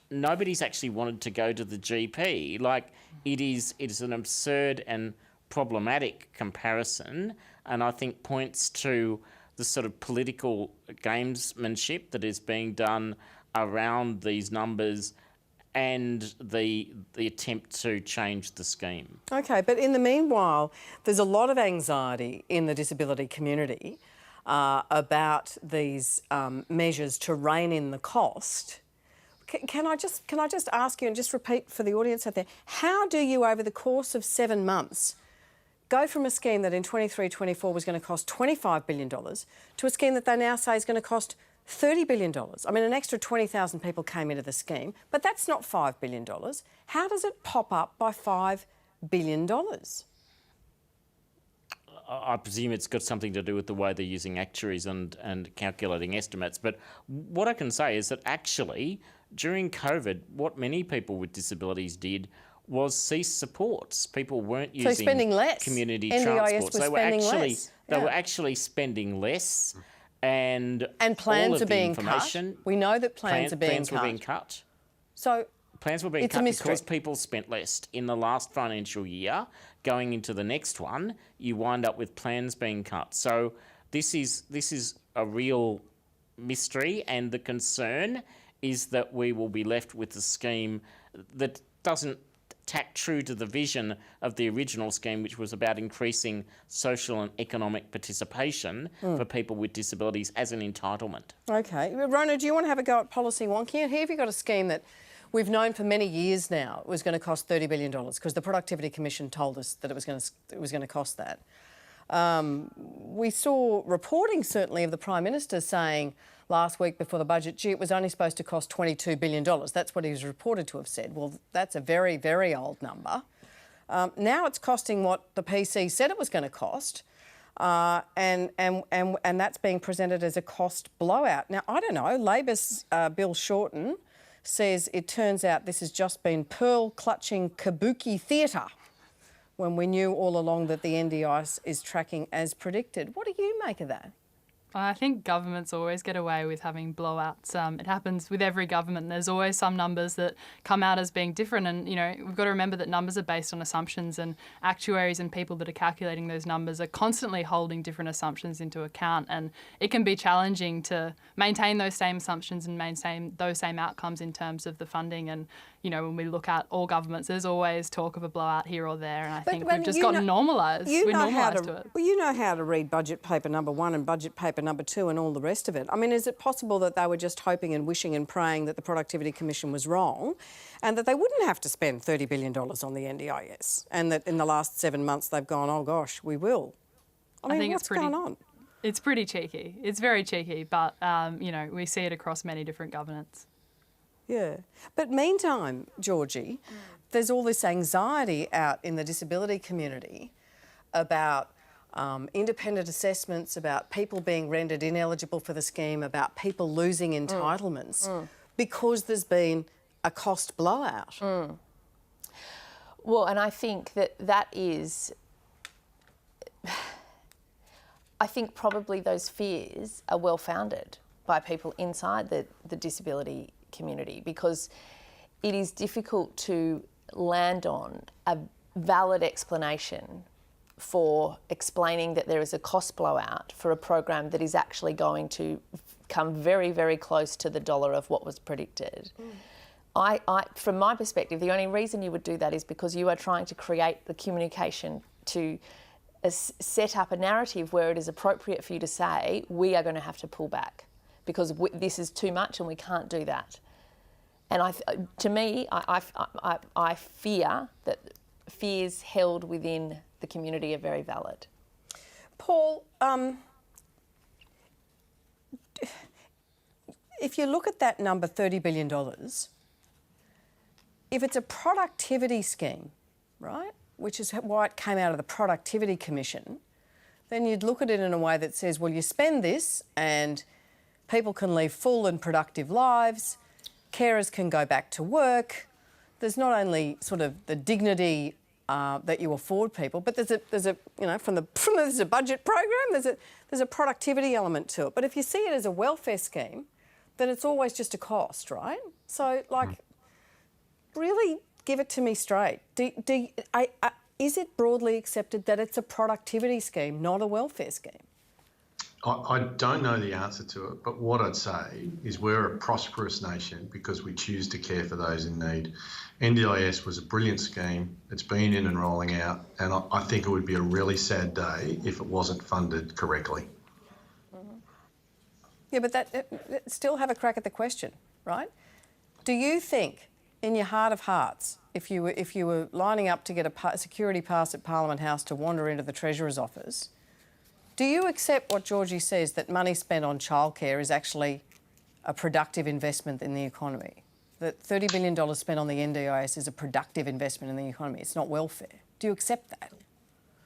nobody's actually wanted to go to the GP. Like, it is an absurd and problematic comparison, and I think points to the sort of political gamesmanship that is being done around these numbers and the attempt to change the scheme. Okay, but in the meanwhile, there's a lot of anxiety in the disability community about these measures to rein in the cost. Can I just ask you, and just repeat for the audience out there, how do you, over the course of 7 months, go from a scheme that in 23-24 was going to cost $25 billion to a scheme that they now say is going to cost $30 billion? I mean, an extra 20,000 people came into the scheme, but that's not $5 billion. How does it pop up by $5 billion? I presume it's got something to do with the way they're using actuaries and calculating estimates. But what I can say is that actually, during COVID, what many people with disabilities did was cease supports. People weren't using spending less. Community NDIS transport. Was spending less. They were actually spending less, and plans all of are being the information, cut. We know that plans are being plans were being cut. So plans were being cut because people spent less in the last financial year. Going into the next one, you wind up with plans being cut. So this is a real mystery, and the concern is that we will be left with a scheme that doesn't tack true to the vision of the original scheme, which was about increasing social and economic participation for people with disabilities as an entitlement. Okay. Rona, do you want to have a go at policy wonky? And here you've got a scheme that we've known for many years now was going to cost $30 billion because the Productivity Commission told us that it was going to cost that. We saw reporting certainly of the Prime Minister saying last week before the budget, gee, it was only supposed to cost $22 billion. That's what he was reported to have said. Well, that's a very, very old number. Now it's costing what the PC said it was going to cost, and that's being presented as a cost blowout. Now, I don't know, Labor's Bill Shorten says it turns out this has just been pearl-clutching kabuki theatre when we knew all along that the NDIS is tracking as predicted. What do you make of that? I think governments always get away with having blowouts. It happens with every government. There's always some numbers that come out as being different, and we've got to remember that numbers are based on assumptions, and actuaries and people that are calculating those numbers are constantly holding different assumptions into account, and it can be challenging to maintain those same assumptions and maintain those same outcomes in terms of the funding. And when we look at all governments, there's always talk of a blowout here or there, and I think we've just gotten normalised. We're normalised to it. Well, you know how to read budget paper number 1 and budget paper number 2 and all the rest of it. I mean, is it possible that they were just hoping and wishing and praying that the Productivity Commission was wrong and that they wouldn't have to spend $30 billion on the NDIS, and that in the last 7 months they've gone, oh gosh, we will? I mean, what's going on? It's pretty cheeky. It's very cheeky, but, we see it across many different governments. Yeah. But meantime, Georgie, there's all this anxiety out in the disability community about independent assessments, about people being rendered ineligible for the scheme, about people losing entitlements because there's been a cost blowout. Well, and I think that is... I think probably those fears are well-founded by people inside the disability community, because it is difficult to land on a valid explanation for explaining that there is a cost blowout for a program that is actually going to come very, very close to the dollar of what was predicted. From my perspective, the only reason you would do that is because you are trying to create the communication to set up a narrative where it is appropriate for you to say, we are going to have to pull back because this is too much and we can't do that. And I fear that fears held within the community are very valid. Paul, if you look at that number, $30 billion, if it's a productivity scheme, right, which is why it came out of the Productivity Commission, then you'd look at it in a way that says, well, you spend this and people can lead full and productive lives, carers can go back to work. There's not only sort of the dignity that you afford people, but there's a there's a budget program, there's a productivity element to it. But if you see it as a welfare scheme, then it's always just a cost, right? So, really give it to me straight. Is it broadly accepted that it's a productivity scheme, not a welfare scheme? I don't know the answer to it, but what I'd say is we're a prosperous nation because we choose to care for those in need. NDIS was a brilliant scheme. It's been in and rolling out, and I think it would be a really sad day if it wasn't funded correctly. Yeah, but still have a crack at the question, right? Do you think, in your heart of hearts, if you were lining up to get a security pass at Parliament House to wander into the Treasurer's office, do you accept what Georgie says, that money spent on childcare is actually a productive investment in the economy? That $30 billion spent on the NDIS is a productive investment in the economy. It's not welfare. Do you accept that?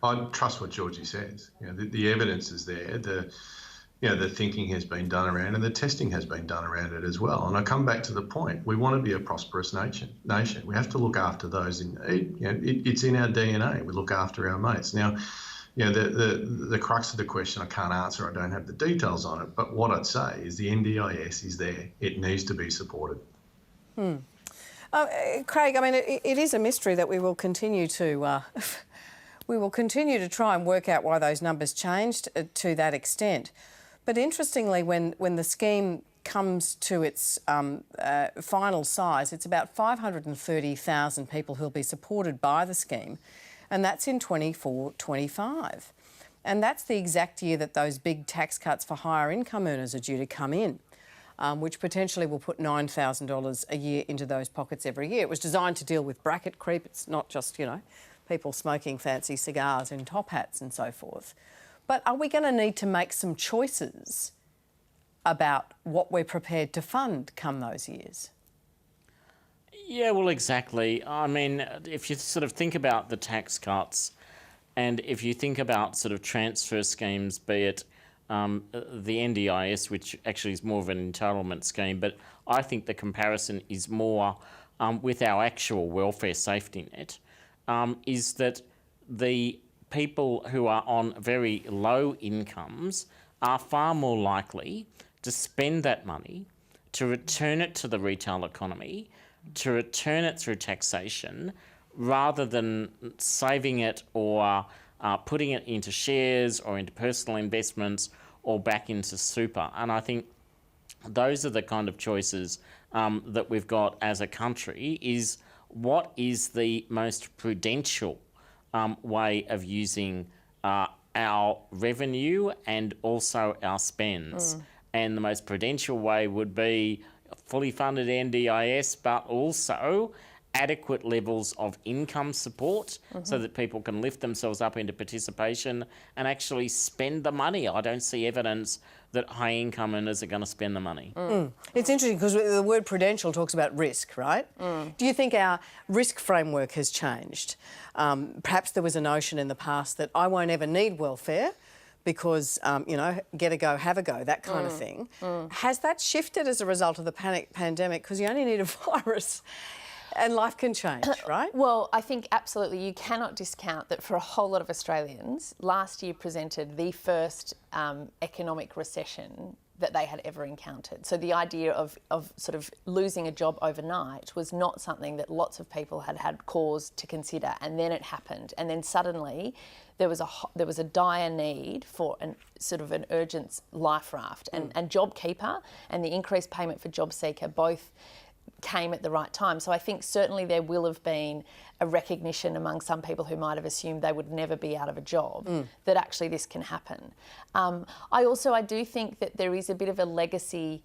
I trust what Georgie says. The evidence is there. The thinking has been done around, and the testing has been done around it as well. And I come back to the point: we want to be a prosperous nation. We have to look after those in need. It's in our DNA. We look after our mates. Now, the crux of the question I can't answer. I don't have the details on it. But what I'd say is the NDIS is there. It needs to be supported. Craig, I mean, it is a mystery that we will continue to try and work out why those numbers changed to that extent. But interestingly, when the scheme comes to its final size, it's about 530,000 people who'll be supported by the scheme, and that's in 24-25. And that's the exact year that those big tax cuts for higher income earners are due to come in, which potentially will put $9,000 a year into those pockets every year. It was designed to deal with bracket creep. It's not just, people smoking fancy cigars in top hats and so forth. But are we going to need to make some choices about what we're prepared to fund come those years? Yeah, well, exactly. I mean, if you sort of think about the tax cuts, and if you think about sort of transfer schemes, be it the NDIS, which actually is more of an entitlement scheme, but I think the comparison is more with our actual welfare safety net, is that the people who are on very low incomes are far more likely to spend that money, to return it to the retail economy, to return it through taxation, rather than saving it or putting it into shares or into personal investments or back into super. And I think those are the kind of choices that we've got as a country, is what is the most prudential way of using our revenue and also our spends. And the most prudential way would be fully funded NDIS, but also adequate levels of income support so that people can lift themselves up into participation and actually spend the money. I don't see evidence that high income earners are going to spend the money. It's interesting because the word prudential talks about risk, right? Do you think our risk framework has changed? Perhaps there was a notion in the past that I won't ever need welfare because, get a go, have a go, that kind of thing. Has that shifted as a result of the pandemic? Because you only need a virus and life can change, right? Well, I think absolutely you cannot discount that for a whole lot of Australians, last year presented the first economic recession that they had ever encountered. So the idea of sort of losing a job overnight was not something that lots of people had had cause to consider, and then it happened. And then suddenly there was a dire need for an urgent life raft, and JobKeeper and the increased payment for JobSeeker both came at the right time. So I think certainly there will have been a recognition among some people who might have assumed they would never be out of a job that actually this can happen. I do think that there is a bit of a legacy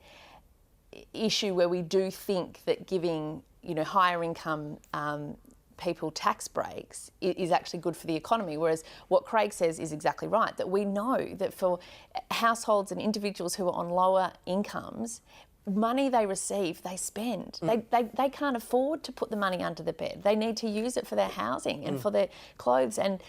issue where we do think that giving higher income people tax breaks is actually good for the economy, whereas what Craig says is exactly right, that we know that for households and individuals who are on lower incomes, money they receive, they spend. They can't afford to put the money under the bed. They need to use it for their housing and for their clothes and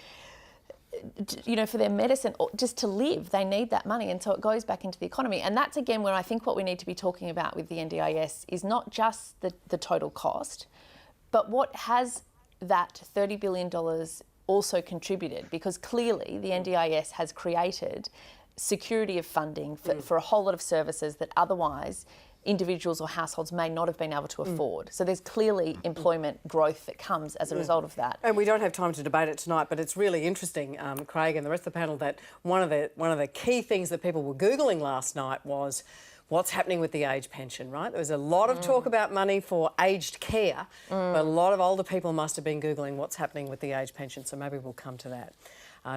for their medicine, or just to live. They need that money, and so it goes back into the economy. And that's again where I think what we need to be talking about with the NDIS is not just the total cost, but what has that $30 billion also contributed, because clearly the NDIS has created security of funding for a whole lot of services that otherwise individuals or households may not have been able to afford. So there's clearly employment growth that comes as a result of that. And we don't have time to debate it tonight, but it's really interesting, Craig and the rest of the panel, that one of the key things that people were Googling last night was what's happening with the age pension, right? There was a lot of talk about money for aged care, but a lot of older people must have been Googling what's happening with the age pension, so maybe we'll come to that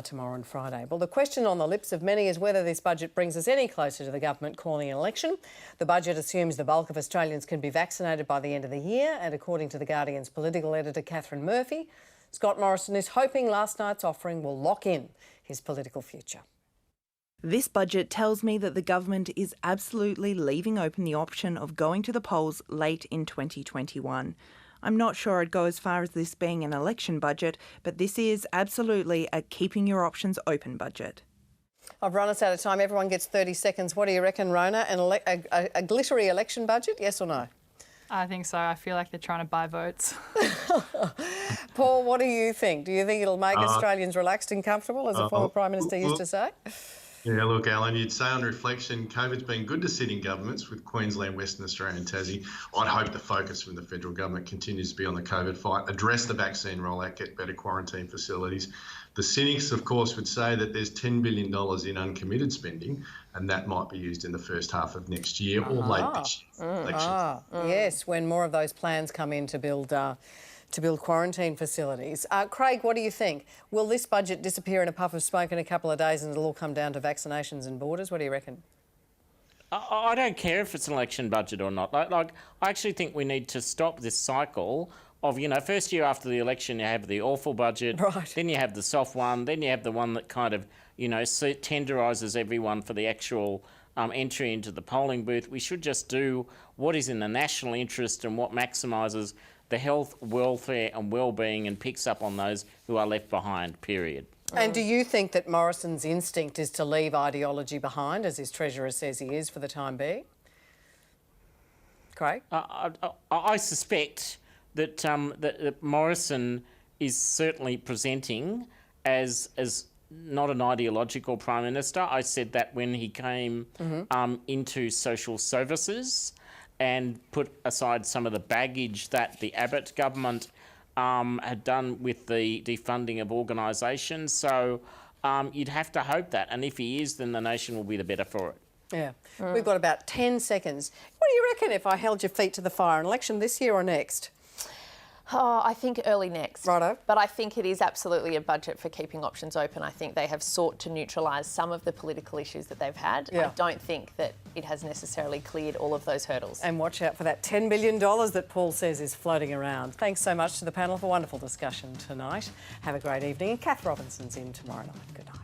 tomorrow and Friday. Well, the question on the lips of many is whether this budget brings us any closer to the government calling an election. The budget assumes the bulk of Australians can be vaccinated by the end of the year, and according to The Guardian's political editor, Catherine Murphy, Scott Morrison is hoping last night's offering will lock in his political future. This budget tells me that the government is absolutely leaving open the option of going to the polls late in 2021. I'm not sure I'd go as far as this being an election budget, but this is absolutely a keeping your options open budget. I've run us out of time. Everyone gets 30 seconds. What do you reckon, Rona? A glittery election budget, yes or no? I think so. I feel like they're trying to buy votes. Paul, what do you think? Do you think it'll make Australians relaxed and comfortable, as a former Prime Minister used to say? Yeah, look, Alan, you'd say on reflection, COVID's been good to sitting governments with Queensland, Western Australia and Tassie. I'd hope the focus from the federal government continues to be on the COVID fight, address the vaccine rollout, get better quarantine facilities. The cynics, of course, would say that there's $10 billion in uncommitted spending, and that might be used in the first half of next year or late this year. Yes, when more of those plans come in to build quarantine facilities. Craig, what do you think? Will this budget disappear in a puff of smoke in a couple of days and it'll all come down to vaccinations and borders? What do you reckon? I don't care if it's an election budget or not. I actually think we need to stop this cycle of, first year after the election, you have the awful budget, right. Then you have the soft one, then you have the one that kind of, tenderises everyone for the actual entry into the polling booth. We should just do what is in the national interest and what maximises the health, welfare and well-being and picks up on those who are left behind, period. And do you think that Morrison's instinct is to leave ideology behind, as his Treasurer says he is for the time being? Craig? I suspect that, that Morrison is certainly presenting as not an ideological Prime Minister. I said that when he came into social services and put aside some of the baggage that the Abbott government had done with the defunding of organisations. So you'd have to hope that. And if he is, then the nation will be the better for it. Yeah. We've got about 10 seconds. What do you reckon if I held your feet to the fire? An election this year or next? Oh, I think early next. Righto. But I think it is absolutely a budget for keeping options open. I think they have sought to neutralise some of the political issues that they've had. Yeah. I don't think that it has necessarily cleared all of those hurdles. And watch out for that $10 billion that Paul says is floating around. Thanks so much to the panel for a wonderful discussion tonight. Have a great evening. And Kath Robinson's in tomorrow night. Good night.